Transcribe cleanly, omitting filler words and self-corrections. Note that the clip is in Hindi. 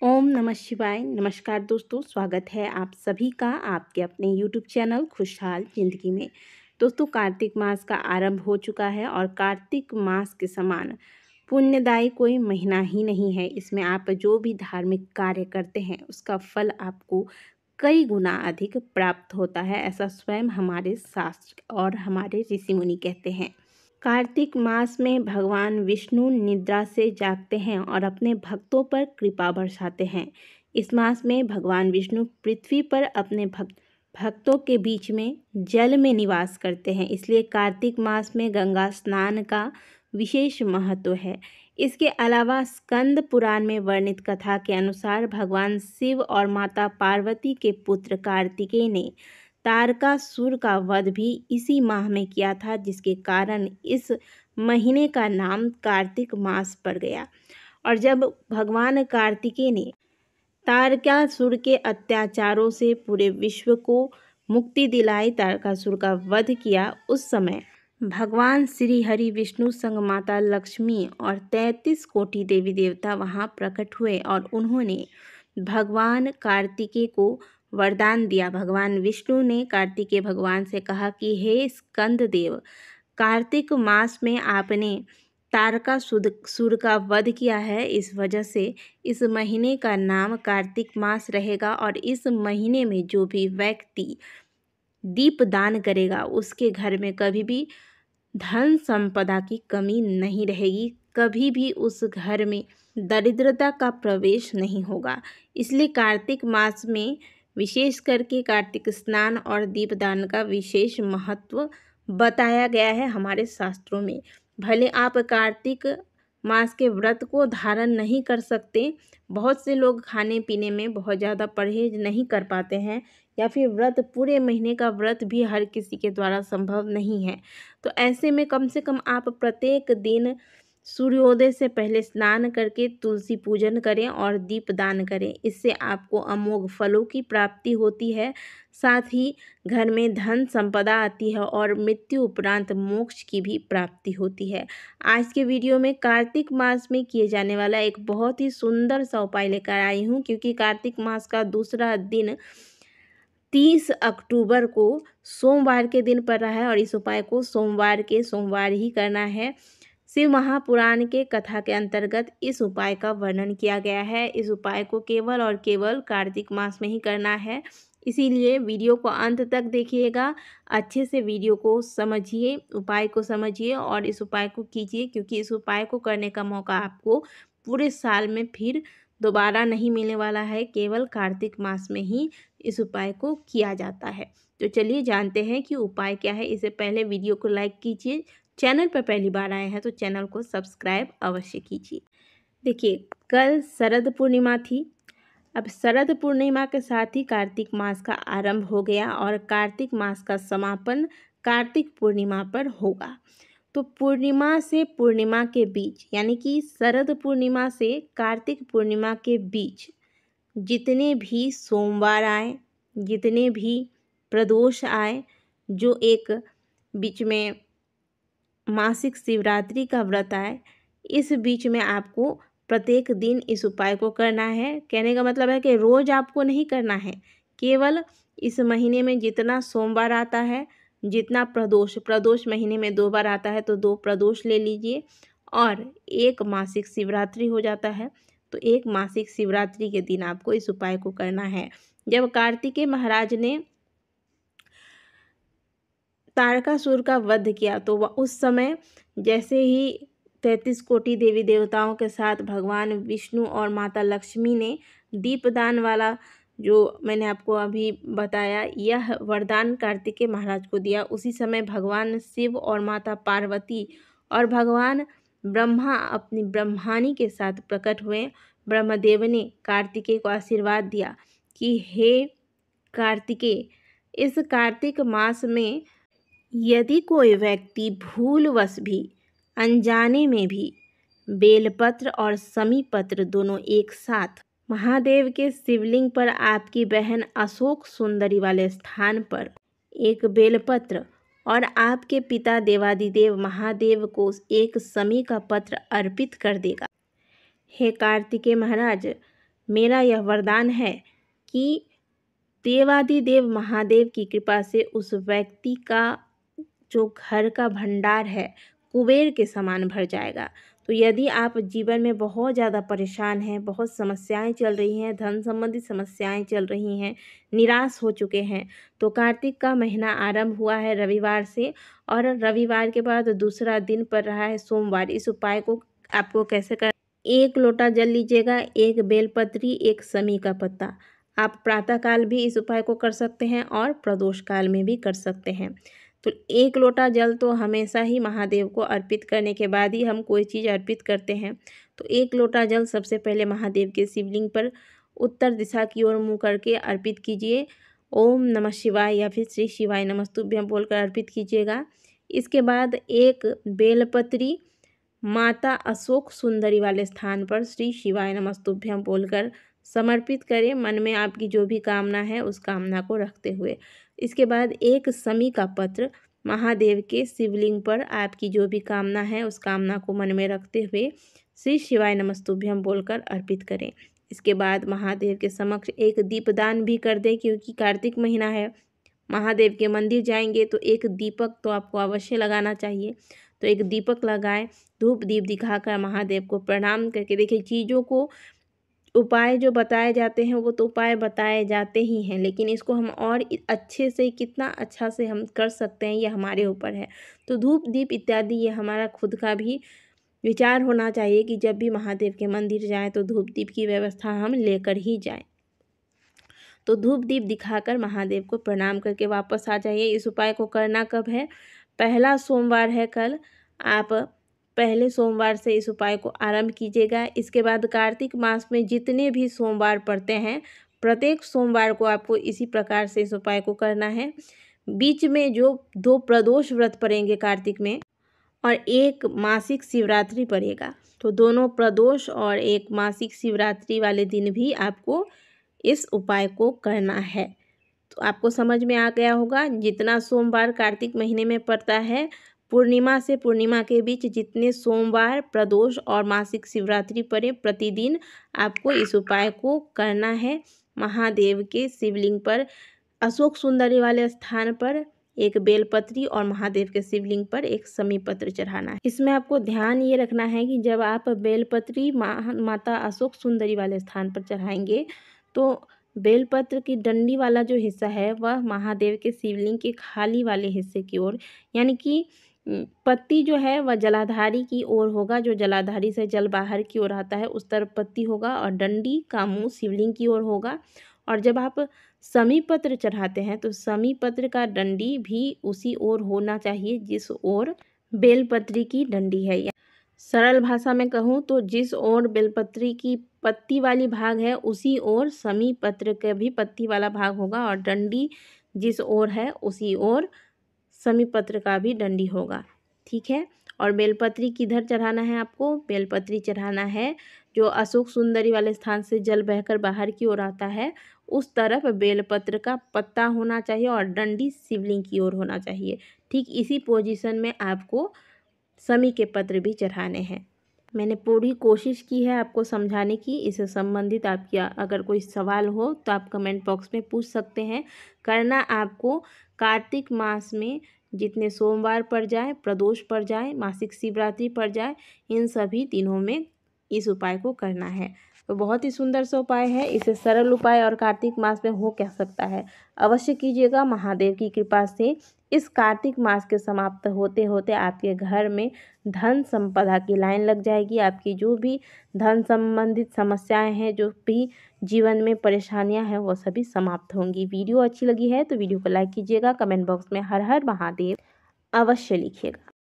ओम नमः शिवाय। नमस्कार दोस्तों, स्वागत है आप सभी का आपके अपने यूट्यूब चैनल खुशहाल ज़िंदगी में। दोस्तों, कार्तिक मास का आरंभ हो चुका है और कार्तिक मास के समान पुण्यदायी कोई महीना ही नहीं है। इसमें आप जो भी धार्मिक कार्य करते हैं उसका फल आपको कई गुना अधिक प्राप्त होता है, ऐसा स्वयं हमारे शास्त्र और हमारे ऋषि मुनि कहते हैं। कार्तिक मास में भगवान विष्णु निद्रा से जागते हैं और अपने भक्तों पर कृपा बरसाते हैं। इस मास में भगवान विष्णु पृथ्वी पर अपने भक्तों के बीच में जल में निवास करते हैं, इसलिए कार्तिक मास में गंगा स्नान का विशेष महत्व है। इसके अलावा स्कंद पुराण में वर्णित कथा के अनुसार भगवान शिव और माता पार्वती के पुत्र कार्तिकेय ने तारकासुर का वध भी इसी माह में किया था, जिसके कारण इस महीने का नाम कार्तिक मास पड़ गया। और जब भगवान कार्तिकेय ने तारकासुर के अत्याचारों से पूरे विश्व को मुक्ति दिलाई, तारकासुर का वध किया, उस समय भगवान श्री हरि विष्णु संग माता लक्ष्मी और 33 कोटि देवी देवता वहां प्रकट हुए और उन्होंने भगवान कार्तिकेय को वरदान दिया। भगवान विष्णु ने कार्तिकेय भगवान से कहा कि हे स्कंद देव, कार्तिक मास में आपने तारकासुर का वध किया है, इस वजह से इस महीने का नाम कार्तिक मास रहेगा और इस महीने में जो भी व्यक्ति दीप दान करेगा उसके घर में कभी भी धन संपदा की कमी नहीं रहेगी, कभी भी उस घर में दरिद्रता का प्रवेश नहीं होगा। इसलिए कार्तिक मास में विशेष करके कार्तिक स्नान और दीपदान का विशेष महत्व बताया गया है हमारे शास्त्रों में। भले आप कार्तिक मास के व्रत को धारण नहीं कर सकते, बहुत से लोग खाने पीने में बहुत ज़्यादा परहेज नहीं कर पाते हैं, या फिर व्रत पूरे महीने का व्रत भी हर किसी के द्वारा संभव नहीं है, तो ऐसे में कम से कम आप प्रत्येक दिन सूर्योदय से पहले स्नान करके तुलसी पूजन करें और दीपदान करें। इससे आपको अमोघ फलों की प्राप्ति होती है, साथ ही घर में धन संपदा आती है और मृत्यु उपरांत मोक्ष की भी प्राप्ति होती है। आज के वीडियो में कार्तिक मास में किए जाने वाला एक बहुत ही सुंदर सा उपाय लेकर आई हूँ, क्योंकि कार्तिक मास का दूसरा दिन 30 अक्टूबर को सोमवार के दिन पड़ रहा है और इस उपाय को सोमवार ही करना है। शिव महापुराण के कथा के अंतर्गत इस उपाय का वर्णन किया गया है। इस उपाय को केवल और केवल कार्तिक मास में ही करना है, इसीलिए वीडियो को अंत तक देखिएगा, अच्छे से वीडियो को समझिए, उपाय को समझिए और इस उपाय को कीजिए, क्योंकि इस उपाय को करने का मौका आपको पूरे साल में फिर दोबारा नहीं मिलने वाला है, केवल कार्तिक मास में ही इस उपाय को किया जाता है। तो चलिए जानते हैं कि उपाय क्या है। इससे पहले वीडियो को लाइक कीजिए, चैनल पर पहली बार आए हैं तो चैनल को सब्सक्राइब अवश्य कीजिए। देखिए, कल शरद पूर्णिमा थी। अब शरद पूर्णिमा के साथ ही कार्तिक मास का आरंभ हो गया और कार्तिक मास का समापन कार्तिक पूर्णिमा पर होगा। तो पूर्णिमा से पूर्णिमा के बीच, यानी कि शरद पूर्णिमा से कार्तिक पूर्णिमा के बीच जितने भी सोमवार आए, जितने भी प्रदोष आए, जो एक बीच में मासिक शिवरात्रि का व्रत आए, इस बीच में आपको प्रत्येक दिन इस उपाय को करना है। कहने का मतलब है कि रोज़ आपको नहीं करना है, केवल इस महीने में जितना सोमवार आता है, जितना प्रदोष महीने में 2 बार आता है तो 2 प्रदोष ले लीजिए, और एक मासिक शिवरात्रि हो जाता है तो एक मासिक शिवरात्रि के दिन आपको इस उपाय को करना है। जब कार्तिकेय महाराज ने तारकासुर का वध किया तो वह उस समय जैसे ही 33 कोटि देवी देवताओं के साथ भगवान विष्णु और माता लक्ष्मी ने दीपदान वाला, जो मैंने आपको अभी बताया, यह वरदान कार्तिकेय महाराज को दिया, उसी समय भगवान शिव और माता पार्वती और भगवान ब्रह्मा अपनी ब्रह्मानी के साथ प्रकट हुए। ब्रह्मदेव ने कार्तिकेय को आशीर्वाद दिया कि हे कार्तिकेय, इस कार्तिक मास में यदि कोई व्यक्ति भूलवश भी, अनजाने में भी बेलपत्र और समी पत्र दोनों एक साथ महादेव के शिवलिंग पर आपकी बहन अशोक सुंदरी वाले स्थान पर एक बेलपत्र और आपके पिता देवादिदेव महादेव को एक समी का पत्र अर्पित कर देगा। हे कार्तिकेय महाराज, मेरा यह वरदान है कि देवादिदेव महादेव की कृपा से उस व्यक्ति का जो घर का भंडार है कुबेर के समान भर जाएगा। तो यदि आप जीवन में बहुत ज़्यादा परेशान हैं, बहुत समस्याएं चल रही हैं, धन संबंधित समस्याएं चल रही हैं, निराश हो चुके हैं, तो कार्तिक का महीना आरंभ हुआ है रविवार से और रविवार के बाद दूसरा दिन पड़ रहा है सोमवार। इस उपाय को आपको कैसे कर 1 लोटा जल लीजिएगा, 1 बेलपत्री, 1 समी का पत्ता। आप प्रातःकाल भी इस उपाय को कर सकते हैं और प्रदोष काल में भी कर सकते हैं। तो 1 लोटा जल तो हमेशा ही महादेव को अर्पित करने के बाद ही हम कोई चीज़ अर्पित करते हैं। तो 1 लोटा जल सबसे पहले महादेव के शिवलिंग पर उत्तर दिशा की ओर मुँह करके अर्पित कीजिए। ओम नमः शिवाय या फिर श्री शिवाय नमस्तुभ्यं बोलकर अर्पित कीजिएगा। इसके बाद 1 बेलपत्री माता अशोक सुंदरी वाले स्थान पर श्री शिवाय नमस्तुभ्यं बोलकर समर्पित करें, मन में आपकी जो भी कामना है उस कामना को रखते हुए। इसके बाद 1 समी का पत्र महादेव के शिवलिंग पर आपकी जो भी कामना है उस कामना को मन में रखते हुए श्री शिवाय नमस्तुभ्यं बोलकर अर्पित करें। इसके बाद महादेव के समक्ष 1 दीपदान भी कर दें, क्योंकि कार्तिक महीना है, महादेव के मंदिर जाएंगे तो 1 दीपक तो आपको अवश्य लगाना चाहिए। तो 1 दीपक लगाएं, धूप दीप दिखाकर महादेव को प्रणाम करके देखिए, चीज़ों को उपाय जो बताए जाते हैं वो तो उपाय बताए जाते ही हैं, लेकिन इसको हम और अच्छे से कितना अच्छा से हम कर सकते हैं ये हमारे ऊपर है। तो धूप दीप इत्यादि ये हमारा खुद का भी विचार होना चाहिए कि जब भी महादेव के मंदिर जाएं तो धूप दीप की व्यवस्था हम लेकर ही जाएं। तो धूप दीप दिखाकर महादेव को प्रणाम करके वापस आ जाइए। इस उपाय को करना कब है? पहला सोमवार है कल, आप पहले सोमवार से इस उपाय को आरंभ कीजिएगा। इसके बाद कार्तिक मास में जितने भी सोमवार पड़ते हैं, प्रत्येक सोमवार को आपको इसी प्रकार से इस उपाय को करना है। बीच में जो 2 प्रदोष व्रत पड़ेंगे कार्तिक में और 1 मासिक शिवरात्रि पड़ेगा, तो दोनों प्रदोष और 1 मासिक शिवरात्रि वाले दिन भी आपको इस उपाय को करना है। तो आपको समझ में आ गया होगा, जितना सोमवार कार्तिक महीने में पड़ता है, पूर्णिमा से पूर्णिमा के बीच जितने सोमवार, प्रदोष और मासिक शिवरात्रि पड़े, प्रतिदिन आपको इस उपाय को करना है। महादेव के शिवलिंग पर अशोक सुंदरी वाले स्थान पर 1 बेलपत्री और महादेव के शिवलिंग पर 1 समी पत्र चढ़ाना है। इसमें आपको ध्यान ये रखना है कि जब आप बेलपत्री माता अशोक सुंदरी वाले स्थान पर चढ़ाएंगे तो बेलपत्र की डंडी वाला जो हिस्सा है वह महादेव के शिवलिंग के खाली वाले हिस्से की ओर, यानी कि पत्ती जो है वह जलाधारी की ओर होगा, जो जलाधारी से जल बाहर की ओर आता है उस तरफ पत्ती होगा और डंडी का मुंह शिवलिंग की ओर होगा। और जब आप समी पत्र चढ़ाते हैं तो समी पत्र का डंडी भी उसी ओर होना चाहिए जिस ओर बेलपत्री की डंडी है। सरल भाषा में कहूँ तो जिस ओर बेलपत्री की पत्ती वाली भाग है उसी ओर समी पत्र का भी पत्ती वाला भाग होगा और डंडी जिस ओर है उसी ओर समी पत्र का भी डंडी होगा, ठीक है। और बेलपत्री किधर चढ़ाना है आपको? बेलपत्री चढ़ाना है जो अशोक सुंदरी वाले स्थान से जल बहकर बाहर की ओर आता है उस तरफ बेलपत्र का पत्ता होना चाहिए और डंडी शिवलिंग की ओर होना चाहिए। ठीक इसी पोजीशन में आपको समी के पत्र भी चढ़ाने हैं। मैंने पूरी कोशिश की है आपको समझाने की। इससे संबंधित आपकी अगर कोई सवाल हो तो आप कमेंट बॉक्स में पूछ सकते हैं। करना आपको कार्तिक मास में जितने सोमवार पड़ जाए, प्रदोष पड़ जाए, मासिक शिवरात्रि पड़ जाए, इन सभी दिनों में इस उपाय को करना है। तो बहुत ही सुंदर सा उपाय है, इसे सरल उपाय और कार्तिक मास में हो क्या सकता है, अवश्य कीजिएगा। महादेव की कृपा से इस कार्तिक मास के समाप्त होते होते आपके घर में धन संपदा की लाइन लग जाएगी। आपकी जो भी धन संबंधित समस्याएं हैं, जो भी जीवन में परेशानियां हैं, वो सभी समाप्त होंगी। वीडियो अच्छी लगी है तो वीडियो को लाइक कीजिएगा। कमेंट बॉक्स में हर हर महादेव अवश्य लिखिएगा।